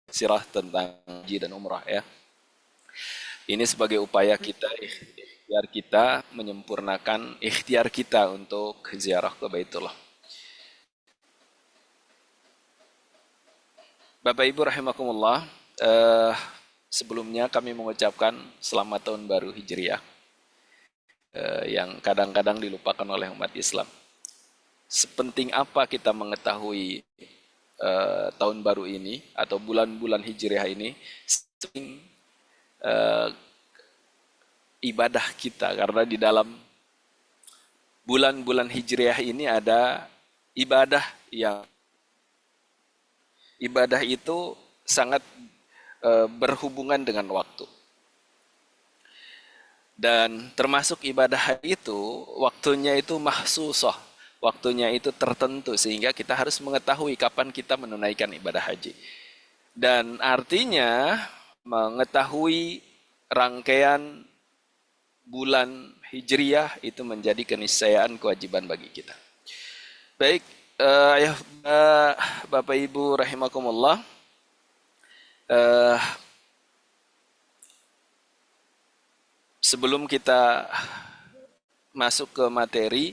sirah tentang haji dan umrah ya. Ini sebagai upaya kita, ikhtiar kita menyempurnakan ikhtiar kita untuk ziarah ke Baitullah. Bapak Ibu rahimakumullah, eh, sebelumnya kami mengucapkan selamat tahun baru Hijriah yang kadang-kadang dilupakan oleh umat Islam. Sepenting apa kita mengetahui tahun baru ini atau bulan-bulan Hijriah ini, sering ibadah kita, karena di dalam bulan-bulan Hijriah ini ada ibadah yang ibadah itu sangat berhubungan dengan waktu. Dan termasuk ibadah itu, waktunya itu mahsusah, waktunya itu tertentu, sehingga kita harus mengetahui kapan kita menunaikan ibadah haji. Dan artinya mengetahui rangkaian bulan Hijriyah itu menjadi keniscayaan kewajiban bagi kita. Baik, ayah Bapak Ibu rahimakumullah, eh, sebelum kita masuk ke materi,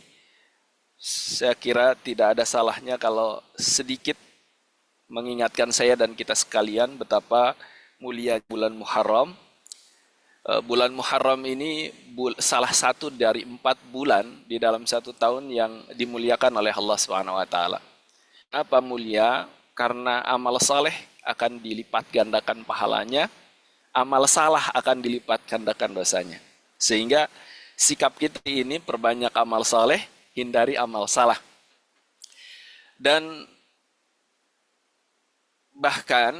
saya kira tidak ada salahnya kalau sedikit mengingatkan saya dan kita sekalian betapa mulia bulan Muharram. Bulan Muharram ini salah satu dari 4 bulan di dalam satu tahun yang dimuliakan oleh Allah Subhanahu wa taala. Kenapa mulia? Karena amal saleh akan dilipat gandakan pahalanya, amal salah akan dilipat gandakan dosanya. Sehingga sikap kita ini perbanyak amal saleh, hindari amal salah. Dan bahkan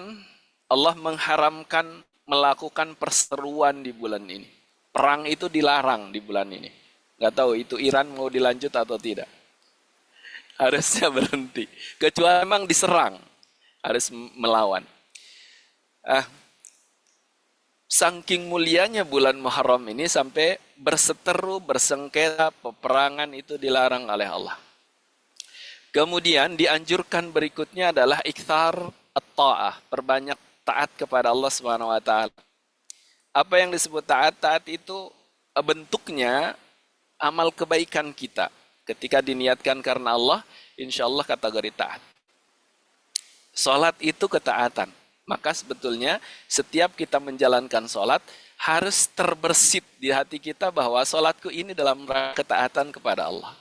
Allah mengharamkan melakukan perseruan di bulan ini. Perang itu dilarang di bulan ini. Nggak tahu itu Iran mau dilanjut atau tidak. Harusnya berhenti. Kecuali memang diserang, harus melawan. Saking mulianya bulan Muharram ini sampai berseteru, bersengketa, peperangan itu dilarang oleh Allah. Kemudian dianjurkan berikutnya adalah ikthar at-ta'ah, perbanyak taat kepada Allah Subhanahu wa taala. Apa yang disebut taat? Taat itu bentuknya amal kebaikan kita. Ketika diniatkan karena Allah, insya Allah kategori taat. Salat itu ketaatan. Maka sebetulnya setiap kita menjalankan salat harus terbersit di hati kita bahwa salatku ini dalam rangka ketaatan kepada Allah.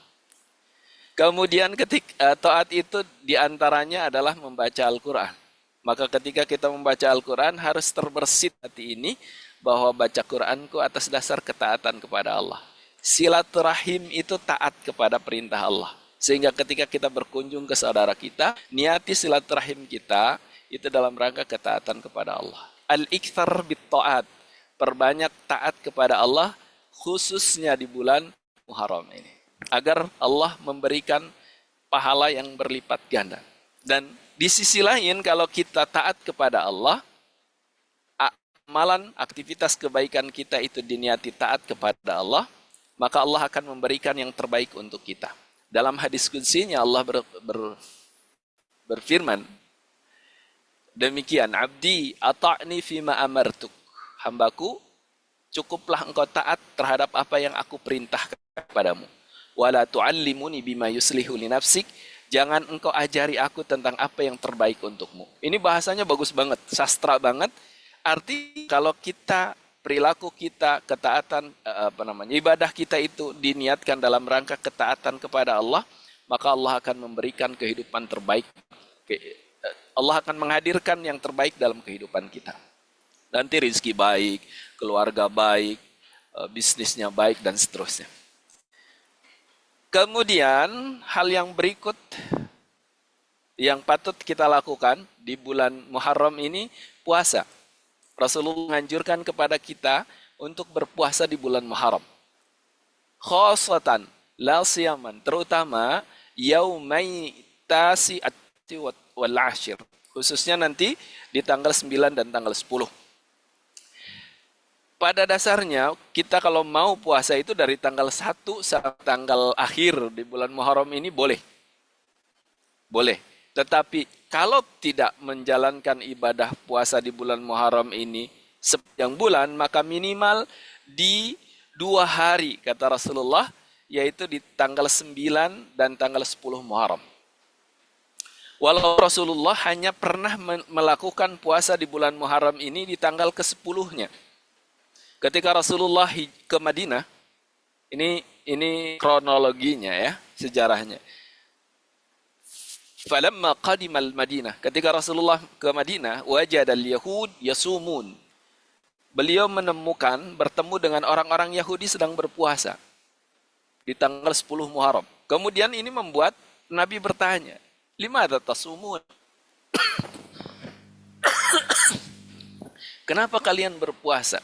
Kemudian ketika taat itu diantaranya adalah membaca Al-Quran. Maka ketika kita membaca Al-Quran harus terbersit hati ini bahwa baca Quranku atas dasar ketaatan kepada Allah. Silaturahim itu taat kepada perintah Allah. Sehingga ketika kita berkunjung ke saudara kita, niati silaturahim kita itu dalam rangka ketaatan kepada Allah. Al-ikthar bit-ta'at, perbanyak taat kepada Allah khususnya di bulan Muharram ini. Agar Allah memberikan pahala yang berlipat ganda. Dan di sisi lain kalau kita taat kepada Allah, amalan aktivitas kebaikan kita itu diniati taat kepada Allah, maka Allah akan memberikan yang terbaik untuk kita. Dalam hadis qudsinya Allah berfirman, demikian, abdi ata'ni fima amartuk, hambaku cukuplah engkau taat terhadap apa yang aku perintahkan kepadamu. Wala tu'allimuni bima yuslihu li nafsik, jangan engkau ajari aku tentang apa yang terbaik untukmu. Ini bahasanya bagus banget, sastra banget. Arti kalau kita, perilaku kita, ketaatan, ibadah kita itu diniatkan dalam rangka ketaatan kepada Allah, maka Allah akan memberikan kehidupan terbaik. Allah akan menghadirkan yang terbaik dalam kehidupan kita. Nanti rezeki baik, keluarga baik, bisnisnya baik, dan seterusnya. Kemudian hal yang berikut yang patut kita lakukan di bulan Muharram ini, puasa. Rasulullah menganjurkan kepada kita untuk berpuasa di bulan Muharram. Khosatan, la siyaman, terutama yaumai tasi'ati wal ashir. Khususnya nanti di tanggal 9 dan tanggal 10. Pada dasarnya kita kalau mau puasa itu dari tanggal 1 sampai tanggal akhir di bulan Muharram ini boleh. Boleh. Tetapi kalau tidak menjalankan ibadah puasa di bulan Muharram ini sepanjang bulan, maka minimal di 2 hari, kata Rasulullah, yaitu di tanggal 9 dan tanggal 10 Muharram. Walau Rasulullah hanya pernah melakukan puasa di bulan Muharram ini di tanggal ke-10-nya. Ketika Rasulullah ke Madinah, ini kronologinya ya, sejarahnya. Falamma qadimal Madinah, ketika Rasulullah ke Madinah, wajadal yahud yasumun. Beliau menemukan, bertemu dengan orang-orang Yahudi sedang berpuasa di tanggal 10 Muharram. Kemudian ini membuat Nabi bertanya, "Limadza tasumun?" Kenapa kalian berpuasa?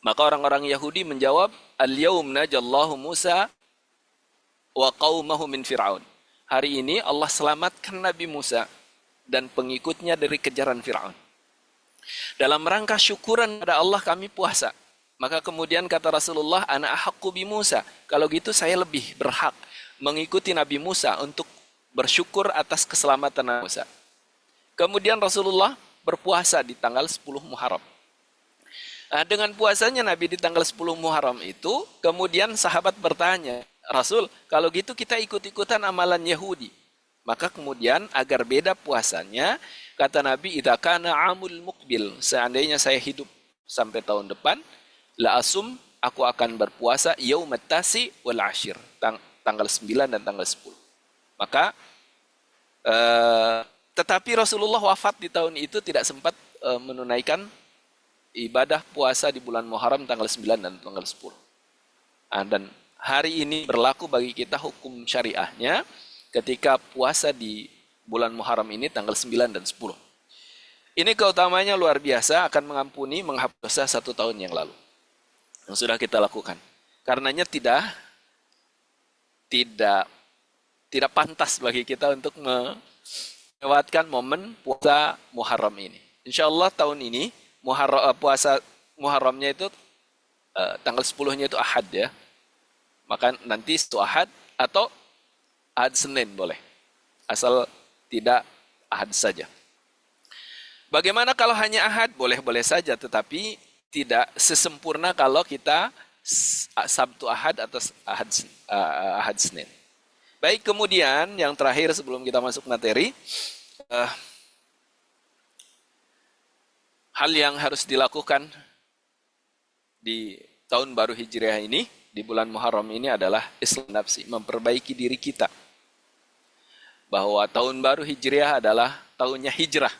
Maka orang-orang Yahudi menjawab, "Al-yaum najallahu Musa wa qaumahu min Fir'aun." Hari ini Allah selamatkan Nabi Musa dan pengikutnya dari kejaran Fir'aun. Dalam rangka syukuran pada Allah kami puasa. Maka kemudian kata Rasulullah, "Ana ahaqqu bi Musa." Kalau gitu saya lebih berhak mengikuti Nabi Musa untuk bersyukur atas keselamatan Nabi Musa. Kemudian Rasulullah berpuasa di tanggal 10 Muharram. Nah, dengan puasanya Nabi di tanggal 10 Muharram itu, kemudian sahabat bertanya, "Rasul, kalau gitu kita ikut-ikutan amalan Yahudi." Maka kemudian agar beda puasanya, kata Nabi, "Idza kana amul muqbil." Seandainya saya hidup sampai tahun depan, la asum, aku akan berpuasa yaumat tasi wal ashir, tanggal 9 dan tanggal 10. Maka tetapi Rasulullah wafat di tahun itu tidak sempat menunaikan ibadah puasa di bulan Muharram tanggal 9 dan tanggal 10. Dan hari ini berlaku bagi kita hukum syariahnya ketika puasa di bulan Muharram ini tanggal 9 dan 10. Ini keutamanya luar biasa, akan mengampuni, menghapus dosa 1 tahun yang lalu yang sudah kita lakukan. Karenanya tidak pantas bagi kita untuk melewatkan momen puasa Muharram ini. Insya Allah tahun ini puasa Muharramnya itu tanggal 10-nya itu Ahad ya. Maka nanti itu Ahad atau Ahad Senin boleh. Asal tidak Ahad saja. Bagaimana kalau hanya Ahad? Boleh-boleh saja, tetapi tidak sesempurna kalau kita Sabtu Ahad atau Ahad Senin. Baik, kemudian yang terakhir sebelum kita masuk materi, hal yang harus dilakukan di tahun baru Hijriah ini, di bulan Muharram ini adalah Islah nafsi, memperbaiki diri kita. Bahwa tahun baru Hijriah adalah tahunnya hijrah.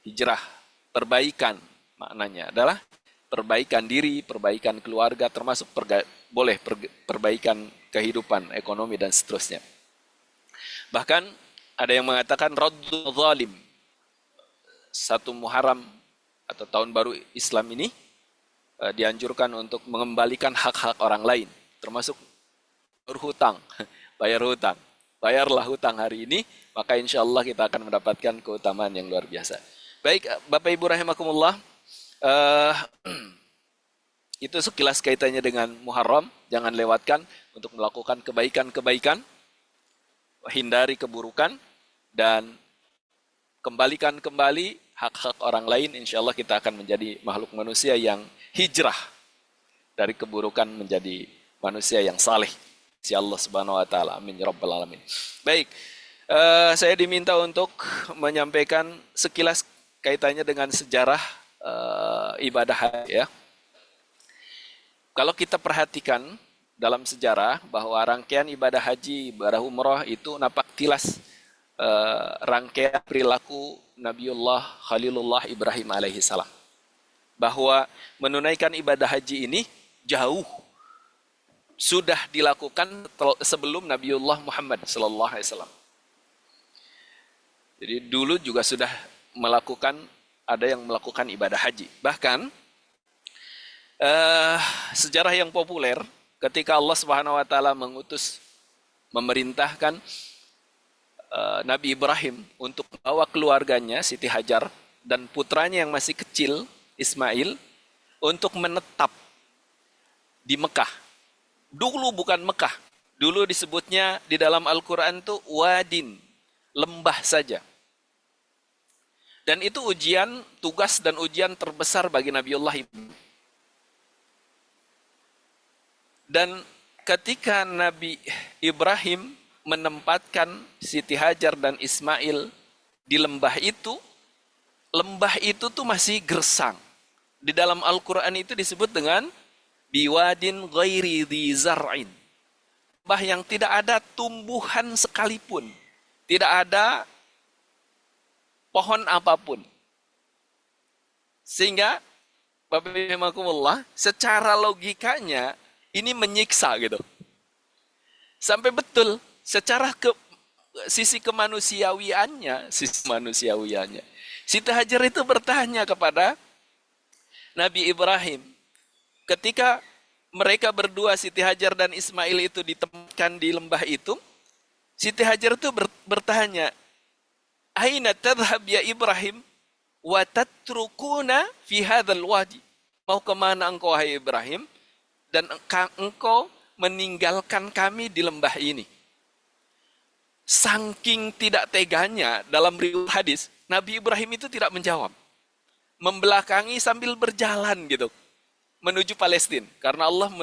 Hijrah, perbaikan, maknanya adalah perbaikan diri, perbaikan keluarga, termasuk perbaikan kehidupan, ekonomi, dan seterusnya. Bahkan ada yang mengatakan Raddul Zalim, 1 Muharram atau tahun baru Islam ini dianjurkan untuk mengembalikan hak-hak orang lain, termasuk berhutang, bayar hutang. Bayarlah hutang hari ini, maka insya Allah kita akan mendapatkan keutamaan yang luar biasa. Baik, Bapak Ibu rahimakumullah, itu sekilas kaitannya dengan Muharram. Jangan lewatkan untuk melakukan kebaikan-kebaikan, hindari keburukan, dan kembalikan kembali hak-hak orang lain. Insya Allah kita akan menjadi makhluk manusia yang hijrah dari keburukan menjadi manusia yang saleh. Si Allah Subhanahu Wa Taala. Amin ya Rabbal Alamin. Baik, saya diminta untuk menyampaikan sekilas kaitannya dengan sejarah ibadah haji ya. Kalau kita perhatikan dalam sejarah bahwa rangkaian ibadah haji, ibadah umrah itu nampak tilas rangkaian perilaku Nabiullah Khalilullah Ibrahim alaihi salam. Bahwa menunaikan ibadah haji ini jauh sudah dilakukan sebelum Nabiullah Muhammad sallallahu alaihi wasallam. Jadi dulu juga sudah ada yang melakukan ibadah haji. Bahkan sejarah yang populer ketika Allah Subhanahu wa taala memerintahkan Nabi Ibrahim untuk membawa keluarganya Siti Hajar dan putranya yang masih kecil Ismail untuk menetap di Mekah. Dulu bukan Mekah. Dulu disebutnya di dalam Al-Quran itu Wadin. lembah saja. Dan itu ujian, tugas dan ujian terbesar bagi Nabiullah Ibrahim. Dan ketika Nabi Ibrahim menempatkan Siti Hajar dan Ismail di lembah itu tuh masih gersang. Di dalam Al-Quran itu disebut dengan biwadin ghairi dhi zar'in. Lembah yang tidak ada tumbuhan sekalipun. Tidak ada pohon apapun. Sehingga Bapak Ibu secara logikanya ini menyiksa gitu. Sampai betul secara sisi kemanusiawiannya, Siti Hajar itu bertanya kepada Nabi Ibrahim ketika mereka berdua, Siti Hajar dan Ismail itu ditempatkan di lembah itu, Siti Hajar itu bertanya, "Aina tadhhab ya Ibrahim wa tatrukuna fi hadzal wadi?" Mau kemana engkau hai Ibrahim dan engkau meninggalkan kami di lembah ini? Saking tidak teganya dalam riwayat hadis, Nabi Ibrahim itu tidak menjawab. Membelakangi sambil berjalan gitu menuju Palestina karena Allah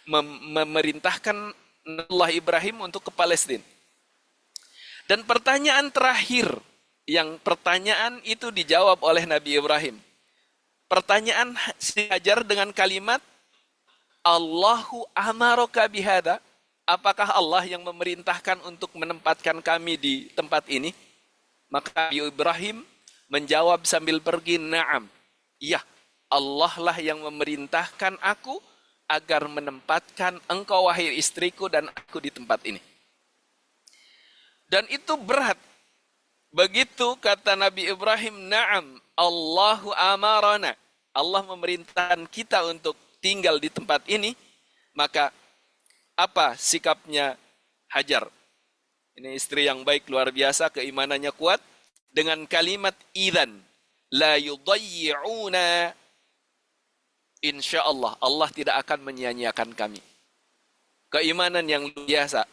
memerintahkan Allah Ibrahim untuk ke Palestina. Dan pertanyaan terakhir yang pertanyaan itu dijawab oleh Nabi Ibrahim. Pertanyaan Siti Hajar dengan kalimat Allahu amaraka bihada. Apakah Allah yang memerintahkan untuk menempatkan kami di tempat ini? Maka Nabi Ibrahim menjawab sambil pergi, "Na'am." Iya, Allah lah yang memerintahkan aku agar menempatkan engkau wahai istriku dan aku di tempat ini. Dan itu berat. Begitu kata Nabi Ibrahim, "Na'am, Allahu amarana." Allah memerintahkan kita untuk tinggal di tempat ini, maka apa sikapnya Hajar? Ini istri yang baik luar biasa, keimanannya kuat. Dengan kalimat idzan la yudayyi'una, insyaallah Allah tidak akan menyia-nyiakan kami. Keimanan yang luar biasa,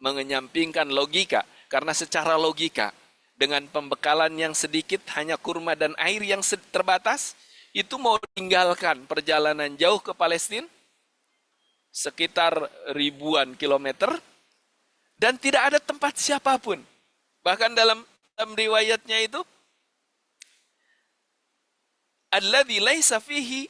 mengenyampingkan logika, karena secara logika dengan pembekalan yang sedikit, hanya kurma dan air yang terbatas, itu mau tinggalkan perjalanan jauh ke Palestina sekitar ribuan kilometer dan tidak ada tempat siapapun. Bahkan dalam riwayatnya itu alladzi laisa fihi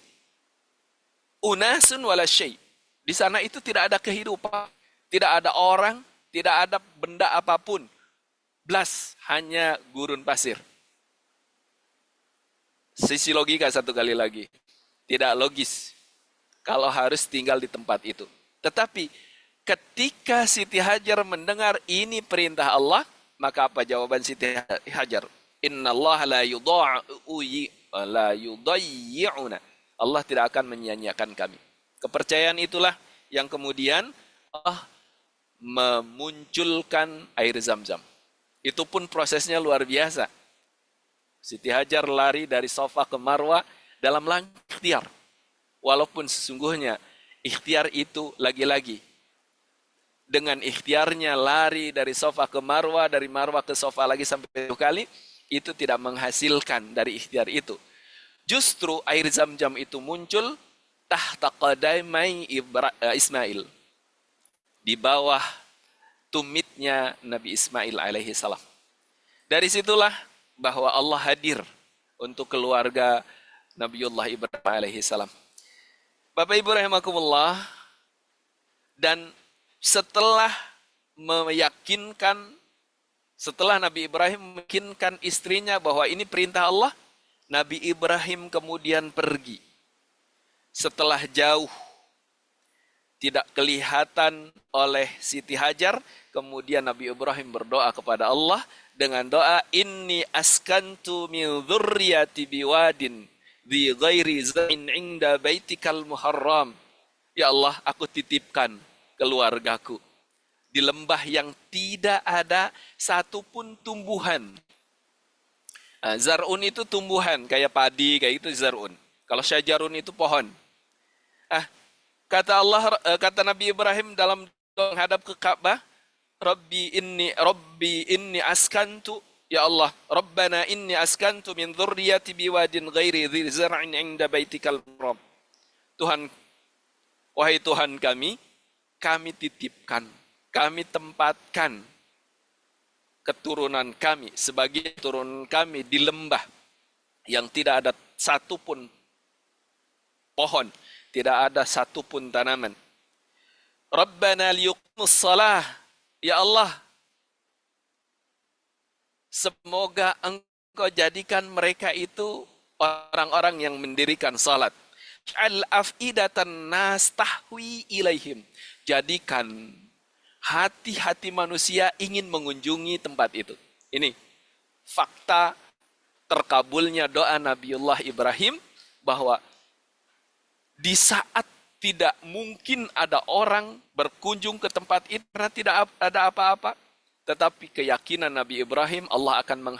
unasun wala syai'. Di sana itu tidak ada kehidupan, tidak ada orang, tidak ada benda apapun. Blas, hanya gurun pasir. Sisi logika satu kali lagi. Tidak logis kalau harus tinggal di tempat itu. Tetapi ketika Siti Hajar mendengar ini perintah Allah, maka apa jawaban Siti Hajar? Innallaha la yudayyi'una. Allah tidak akan menyia-nyiakan kami. Kepercayaan itulah yang kemudian Allah memunculkan air Zam-Zam. Itu pun prosesnya luar biasa. Siti Hajar lari dari Safa ke Marwa dalam langkah ikhtiar. Walaupun sesungguhnya ikhtiar itu lagi-lagi. Dengan ikhtiarnya lari dari Safa ke Marwa, dari Marwa ke Safa lagi sampai 7 kali, itu tidak menghasilkan dari ikhtiar itu. Justru air Zam-Zam itu muncul tahta qadamai Ismail. Di bawah tumitnya Nabi Ismail alaihi salam. Dari situlah bahwa Allah hadir untuk keluarga Nabiullah Ibrahim alaihi salam. Bapak Ibu rahimakumullah, dan setelah Nabi Ibrahim meyakinkan istrinya bahwa ini perintah Allah, Nabi Ibrahim kemudian pergi. Setelah jauh, tidak kelihatan oleh Siti Hajar, kemudian Nabi Ibrahim berdoa kepada Allah dengan doa, "Inni askantu min dzurriyyati biwadin dzi ghairi zain 'inda baitikal muharram." Ya Allah, aku titipkan keluargaku di lembah yang tidak ada satupun tumbuhan. Zar'un itu tumbuhan, kayak padi, kayak itu zar'un. Kalau syajarun itu pohon. Kata Nabi Ibrahim dalam menghadap ke Ka'bah, Rabbi inni askantu, ya Allah, Rabbana inni askantu min dzurriyyati biwadin ghairi dzi zar'in 'inda baitikal muharram. Tuhan, wahai Tuhan kami titipkan, kami tempatkan keturunan kami sebagai keturunan kami di lembah yang tidak ada satupun pohon, tidak ada satupun tanaman. Rabbana liyuqimus shalah, ya Allah, semoga Engkau jadikan mereka itu orang-orang yang mendirikan salat. Al-afidatan nas tahwi ilaihim. Jadikan hati-hati manusia ingin mengunjungi tempat itu. Ini fakta terkabulnya doa Nabiullah Ibrahim, bahwa di saat tidak mungkin ada orang berkunjung ke tempat itu karena tidak ada apa-apa, tetapi keyakinan Nabi Ibrahim Allah akan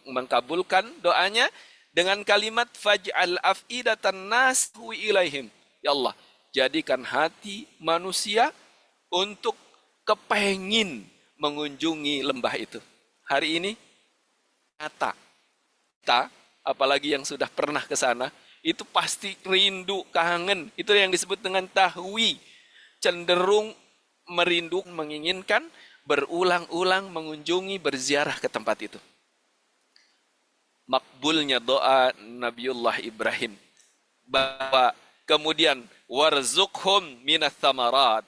mengkabulkan doanya dengan kalimat faj'al afidatan nas tahwi ilaihim. Ya Allah, jadikan hati manusia untuk kepengin mengunjungi lembah itu. Hari ini nyata, kita apalagi yang sudah pernah ke sana itu pasti rindu, kangen. Itu yang disebut dengan tahwi, cenderung merindu, menginginkan berulang-ulang mengunjungi, berziarah ke tempat itu. Makbulnya doa Nabiullah Ibrahim, bahwa kemudian warzuqhum minas thamarat,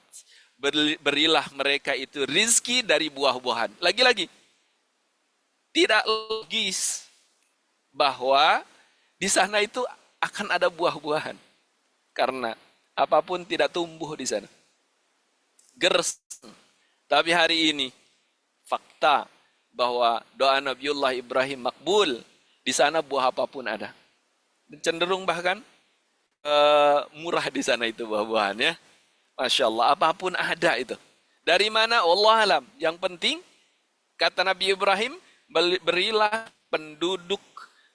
berilah mereka itu rizki dari buah-buahan. Lagi-lagi tidak logis bahwa di sana itu akan ada buah-buahan, karena apapun tidak tumbuh di sana. Gers. Tapi hari ini fakta bahwa doa Nabiullah Ibrahim makbul. Di sana buah apapun ada. Cenderung bahkan murah di sana itu buah-buahannya. Masya Allah, apapun ada itu. Dari mana? Allah alam. Yang penting, kata Nabi Ibrahim, berilah penduduk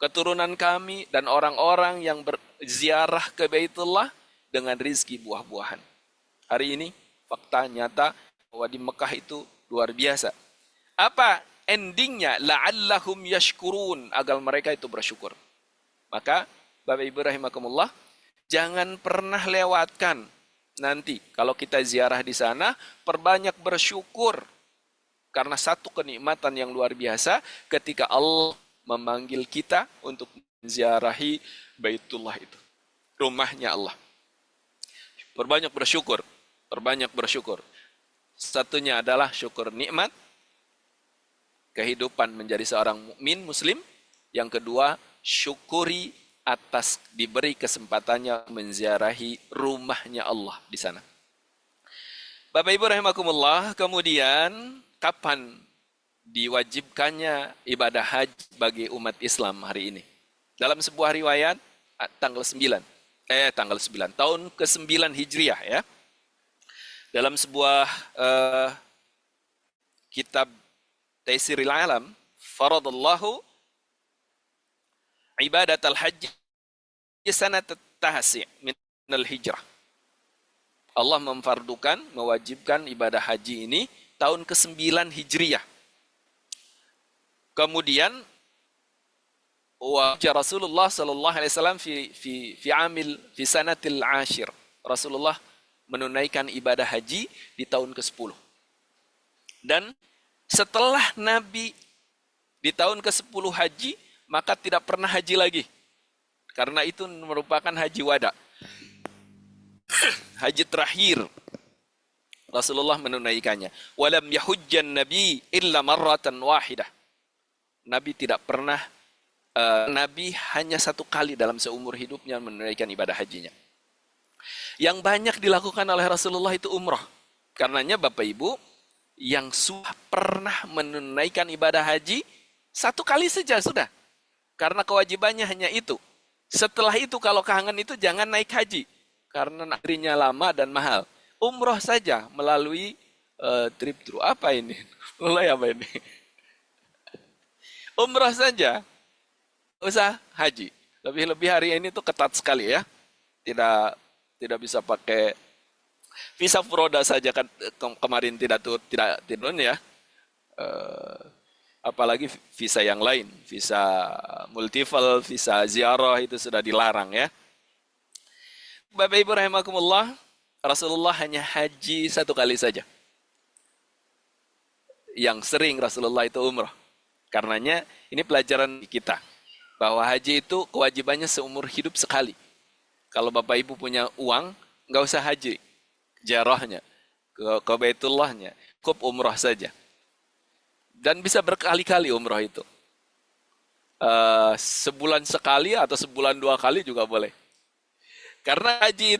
keturunan kami dan orang-orang yang berziarah ke Baitullah dengan rizki buah-buahan. Hari ini, fakta nyata bahwa di Mekah itu luar biasa. Apa endingnya? La'allahum yashkurun, agar mereka itu bersyukur. Maka, Bapak Ibu rahimakumullah, jangan pernah lewatkan nanti kalau kita ziarah di sana, perbanyak bersyukur karena satu kenikmatan yang luar biasa ketika Allah memanggil kita untuk menziarahi Baitullah itu, rumahnya Allah. Perbanyak bersyukur, perbanyak bersyukur. Satunya adalah syukur nikmat kehidupan menjadi seorang mukmin muslim. Yang kedua, syukuri atas diberi kesempatannya menziarahi rumahnya Allah di sana. Bapak Ibu rahimakumullah, kemudian kapan diwajibkannya ibadah haji bagi umat Islam hari ini? Dalam sebuah riwayat tanggal 9 tahun ke-9 Hijriah ya. Dalam sebuah kitab Taisiril Alam, faradallahu ibadat al-hajj sanat at-tahsi' min al-hijrah. Allah memfardukan, mewajibkan ibadah haji ini tahun ke-9 Hijriah. Kemudian wajah Rasulullah sallallahu alaihi wasallam fi sanatil ashir. Rasulullah menunaikan ibadah haji di tahun ke-10. Dan setelah Nabi di tahun ke-10 haji, maka tidak pernah haji lagi. Karena itu merupakan haji wada. Haji terakhir Rasulullah menunaikannya. Walam yahujjan nabi illa marratan wahidah. Nabi tidak pernah, Nabi hanya satu kali dalam seumur hidupnya menunaikan ibadah hajinya. Yang banyak dilakukan oleh Rasulullah itu umrah. Karenanya Bapak Ibu, yang sudah pernah menunaikan ibadah haji, satu kali saja sudah. Karena kewajibannya hanya itu. Setelah itu kalau kangen itu jangan naik haji. Karena negerinya lama dan mahal. Umroh saja melalui trip thru. Apa ini? Mulai apa ini? Umroh saja. Usah haji. Lebih-lebih hari ini tuh ketat sekali ya. Tidak bisa pakai Visa Furoda saja kan kemarin tidak turun ya. Eh, Apalagi visa yang lain, visa multiple, visa ziarah itu sudah dilarang ya. Bapak Ibu rahimakumullah, Rasulullah hanya haji satu kali saja. Yang sering Rasulullah itu umrah. Karenanya ini pelajaran kita bahwa haji itu kewajibannya seumur hidup sekali. Kalau Bapak Ibu punya uang, nggak usah haji, jarahnya, ke Baitullahnya, cukup umrah saja. Dan bisa berkali-kali umrah itu. Sebulan sekali atau sebulan dua kali juga boleh. Karena haji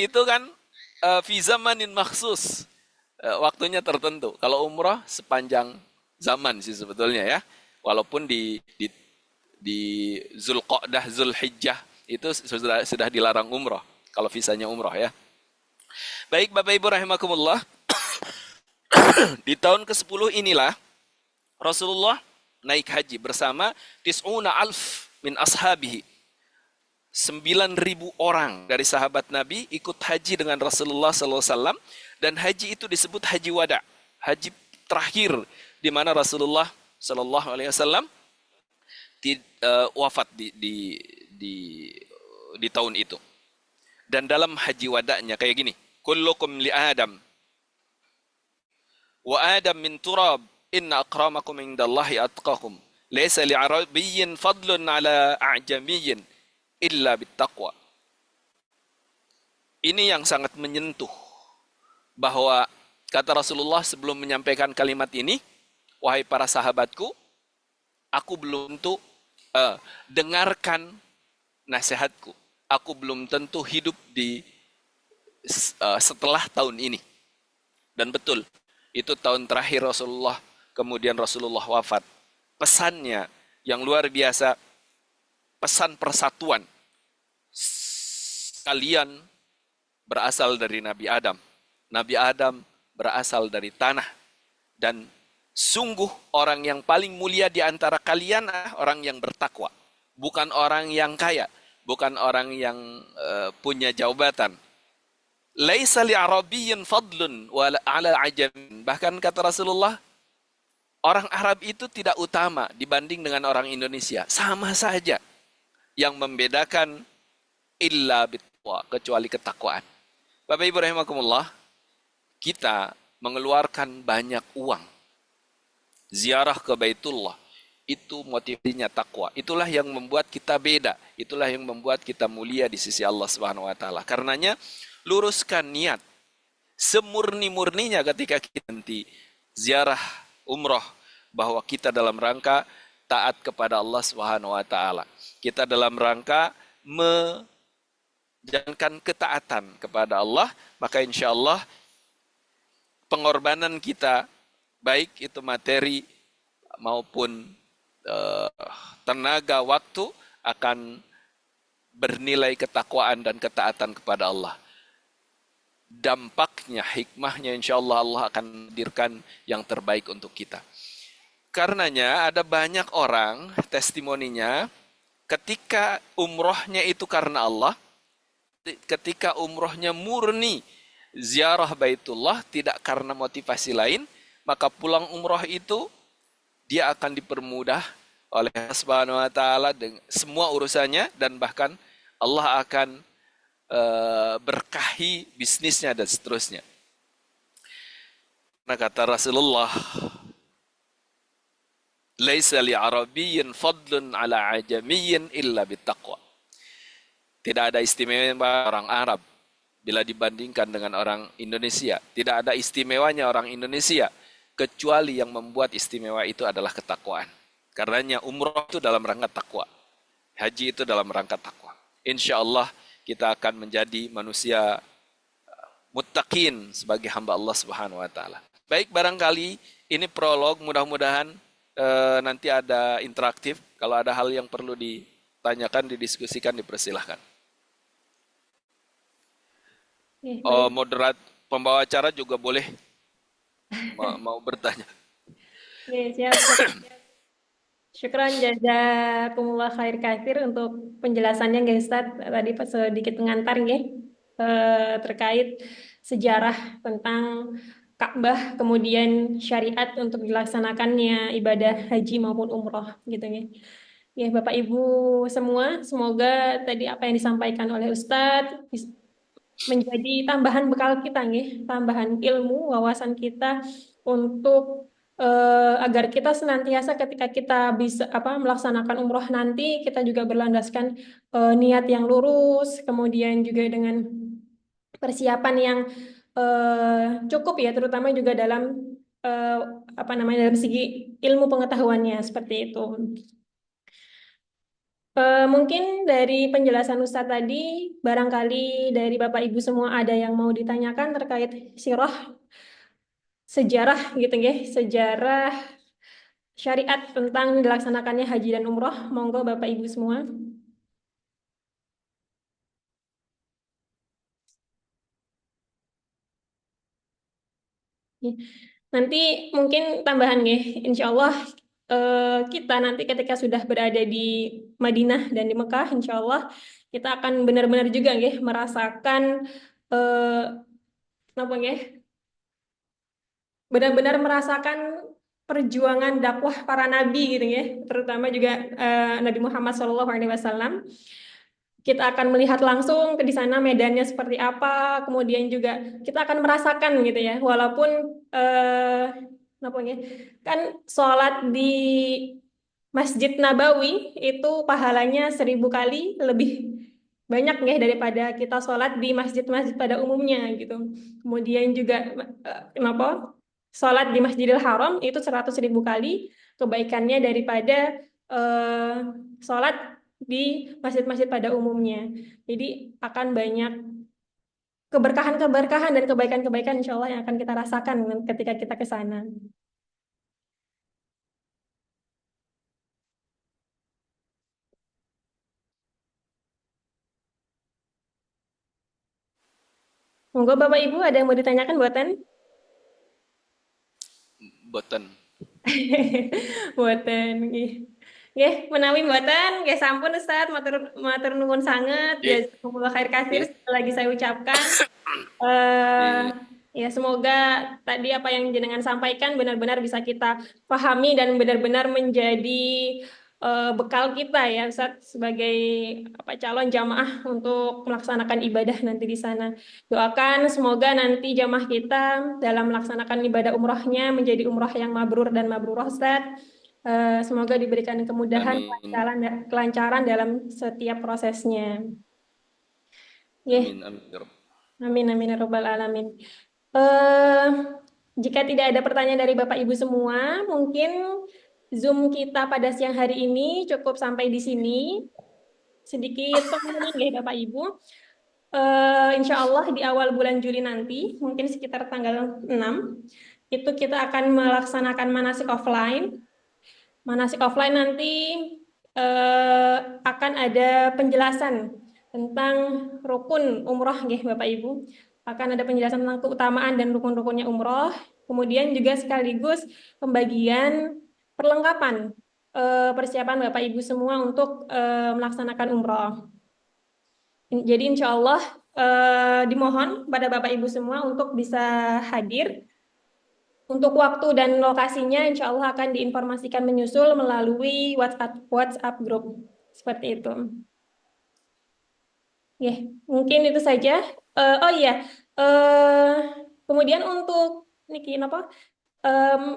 itu kan fi zamanin maksus, waktunya tertentu. Kalau umrah sepanjang zaman sih sebetulnya ya. Walaupun di Zulqa'dah, Zulhijjah itu sudah dilarang umrah. Kalau visanya umrah ya. Baik Bapak Ibu rahimakumullah, di tahun ke-10 inilah Rasulullah naik haji bersama tis'una alf min ashabihi. 9.000 orang dari sahabat Nabi ikut haji dengan Rasulullah SAW, dan haji itu disebut haji wada, haji terakhir di mana Rasulullah SAW wafat di tahun itu. Dan dalam haji wada'nya kayak gini, kullukum li Adam wa Adam min turab inna akramakum indallahi atqakum laysa li arabiyyin fadlun ala a'jamiyyin illa bittaqwa. Ini yang sangat menyentuh, bahwa kata Rasulullah sebelum menyampaikan kalimat ini, wahai para sahabatku, aku belum tentu dengarkan nasihatku. Aku belum tentu hidup di setelah tahun ini. Dan betul, itu tahun terakhir Rasulullah, kemudian Rasulullah wafat. Pesannya yang luar biasa, pesan persatuan. Kalian berasal dari Nabi Adam. Nabi Adam berasal dari tanah. Dan sungguh orang yang paling mulia di antara kalian orang yang bertakwa. Bukan orang yang kaya. Bukan orang yang punya jabatan. Laisa li arabiyyin fadlun wala ala ajamin. Bahkan kata Rasulullah, orang Arab itu tidak utama dibanding dengan orang Indonesia. Sama saja. Yang membedakan illa bittaqwa, kecuali ketakwaan. Bapak Ibu rahimakumullah, kita mengeluarkan banyak uang ziarah ke Baitullah, itu motivasinya takwa. Itulah yang membuat kita beda, itulah yang membuat kita mulia di sisi Allah Subhanahu wa taala. Karenanya luruskan niat semurni-murninya ketika kita nanti ziarah umroh, bahwa kita dalam rangka taat kepada Allah Subhanahu wa taala. Kita dalam rangka menjalankan ketaatan kepada Allah, maka insya Allah pengorbanan kita, baik itu materi maupun tenaga, waktu, akan bernilai ketakwaan dan ketaatan kepada Allah. Dampaknya, hikmahnya insya Allah Allah akan hadirkan yang terbaik untuk kita. Karenanya ada banyak orang testimoninya ketika umrohnya itu karena Allah, ketika umrohnya murni ziarah Baitullah, tidak karena motivasi lain, maka pulang umroh itu dia akan dipermudah oleh Allah Subhanahu wa taala dengan semua urusannya, dan bahkan Allah akan berkahi bisnisnya dan seterusnya. Nah kata Rasulullah, laisa li arabiyyin fadlun ala ajamiyyin illa bittaqwa. Tidak ada istimewa orang Arab bila dibandingkan dengan orang Indonesia. Tidak ada istimewanya orang Indonesia, kecuali yang membuat istimewa itu adalah ketakwaan. Karenanya umroh itu dalam rangka takwa. Haji itu dalam rangka takwa. Insya Allah kita akan menjadi manusia muttaqin sebagai hamba Allah Subhanahu wa taala. Baik, barangkali ini prolog, mudah-mudahan nanti ada interaktif. Kalau ada hal yang perlu ditanyakan, didiskusikan, dipersilahkan. Moderat pembawa acara juga boleh mau bertanya. Siap. Syukran jazakumullah khair katsir untuk penjelasannya guys Ustaz. Tadi pas sedikit mengantar nggih. terkait sejarah tentang Ka'bah, kemudian syariat untuk dilaksanakannya ibadah haji maupun umroh gitu ya. Ya, Bapak Ibu semua, semoga tadi apa yang disampaikan oleh Ustadz menjadi tambahan bekal kita nih, tambahan ilmu, wawasan kita untuk agar kita senantiasa ketika kita bisa apa melaksanakan umroh nanti kita juga berlandaskan niat yang lurus, kemudian juga dengan persiapan yang cukup ya, terutama juga dalam eh, apa namanya dalam segi ilmu pengetahuannya seperti itu. Mungkin dari penjelasan Ustadz tadi, barangkali dari Bapak Ibu semua ada yang mau ditanyakan terkait sirah, sejarah gitu ya, sejarah syariat tentang dilaksanakannya haji dan umroh. Monggo Bapak Ibu semua. Ya. Nanti mungkin tambahan ya, insya Allah kita nanti ketika sudah berada di Madinah dan di Mekah, insya Allah kita akan benar-benar juga ya merasakan apa ya benar-benar merasakan perjuangan dakwah para nabi gitu ya, terutama juga Nabi Muhammad SAW. Kita akan melihat langsung ke di sana medannya seperti apa, kemudian juga kita akan merasakan gitu ya, walaupun apa ya, kan sholat di Masjid Nabawi itu pahalanya 1.000 kali lebih banyak ya daripada kita sholat di masjid-masjid pada umumnya gitu. Kemudian juga kenapa sholat di Masjidil Haram itu 100.000 kali kebaikannya daripada eh, sholat di masjid-masjid pada umumnya. Jadi akan banyak keberkahan-keberkahan dan kebaikan-kebaikan insya Allah yang akan kita rasakan ketika kita ke sana. Monggo Bapak Ibu ada yang mau ditanyakan buatan? Boten. Buatan nggih. Nggih, menawi mboten nggih sampun Ustaz, matur matur nuwun sanget. Nggih, Jazakumullah khair kasir nggih, sekali lagi saya ucapkan. eh nggih. ya semoga tadi apa yang jenengan sampaikan benar-benar bisa kita pahami dan benar-benar menjadi bekal kita ya Ustaz sebagai apa calon jamaah untuk melaksanakan ibadah nanti di sana. Doakan semoga nanti jamaah kita dalam melaksanakan ibadah umrohnya menjadi umroh yang mabrur dan mabrurah Ustaz. Semoga diberikan kemudahan, Amin. kelancaran dalam setiap prosesnya. Ya, Amin, amin, ya Rabb. amin amin ya robbal alamin. Eh, jika tidak ada pertanyaan dari Bapak Ibu semua, mungkin Zoom kita pada siang hari ini cukup sampai di sini. Sedikit pengumuman ya Bapak Ibu. Insya Allah di awal bulan Juli nanti, mungkin sekitar tanggal 6, itu kita akan melaksanakan manasik offline. Manasik offline nanti akan ada penjelasan tentang rukun umroh, ya Bapak Ibu. Akan ada penjelasan tentang keutamaan dan rukun-rukunnya umroh. Kemudian juga sekaligus pembagian perlengkapan persiapan Bapak Ibu semua untuk melaksanakan umroh. Jadi insya Allah dimohon pada Bapak Ibu semua untuk bisa hadir. Untuk waktu dan lokasinya insya Allah akan diinformasikan menyusul melalui WhatsApp grup. Seperti itu. Ya, mungkin itu saja. Oh iya, eh, kemudian untuk niki apa?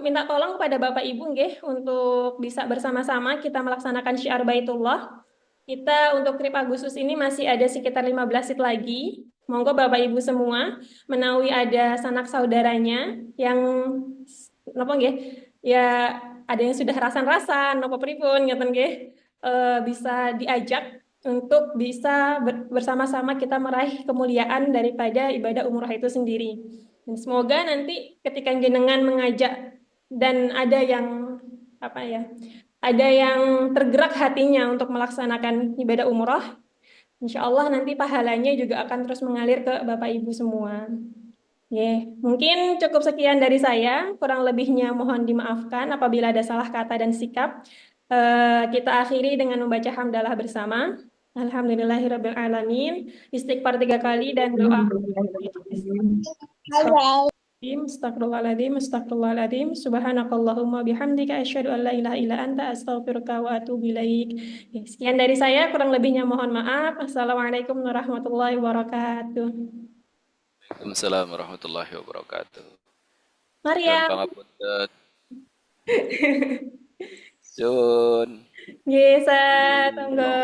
Minta tolong kepada Bapak Ibu nggih untuk bisa bersama-sama kita melaksanakan syiar Baitullah. Kita untuk trip Agustus ini masih ada sekitar 15 seat lagi. Monggo Bapak Ibu semua menawi ada sanak saudaranya yang napa nggih? Ya ada yang sudah rasan-rasan napa pripun ngeten nggih. Bisa diajak untuk bisa bersama-sama kita meraih kemuliaan daripada ibadah umrah itu sendiri. Dan semoga nanti ketika jenengan mengajak dan ada yang apa ya, ada yang tergerak hatinya untuk melaksanakan ibadah umrah, insya Allah nanti pahalanya juga akan terus mengalir ke Bapak Ibu semua. Mungkin cukup sekian dari saya. Kurang lebihnya mohon dimaafkan apabila ada salah kata dan sikap. Kita akhiri dengan membaca hamdalah bersama. Alhamdulillahirabbil alamin. Istighfar 3 kali dan doa. Astagfirullahaladzim, astagfirullahaladzim, subhanakallahumma bihamdika asyhadu an la ilaha illa anta astaghfiruka wa atubu ilaik. Ya, sekian dari saya, kurang lebihnya mohon maaf. Assalamualaikum warahmatullahi wabarakatuh. Waalaikumsalam warahmatullahi wabarakatuh. Nyuwun Maria. pangapunten. Sun. Nggih, tonggo.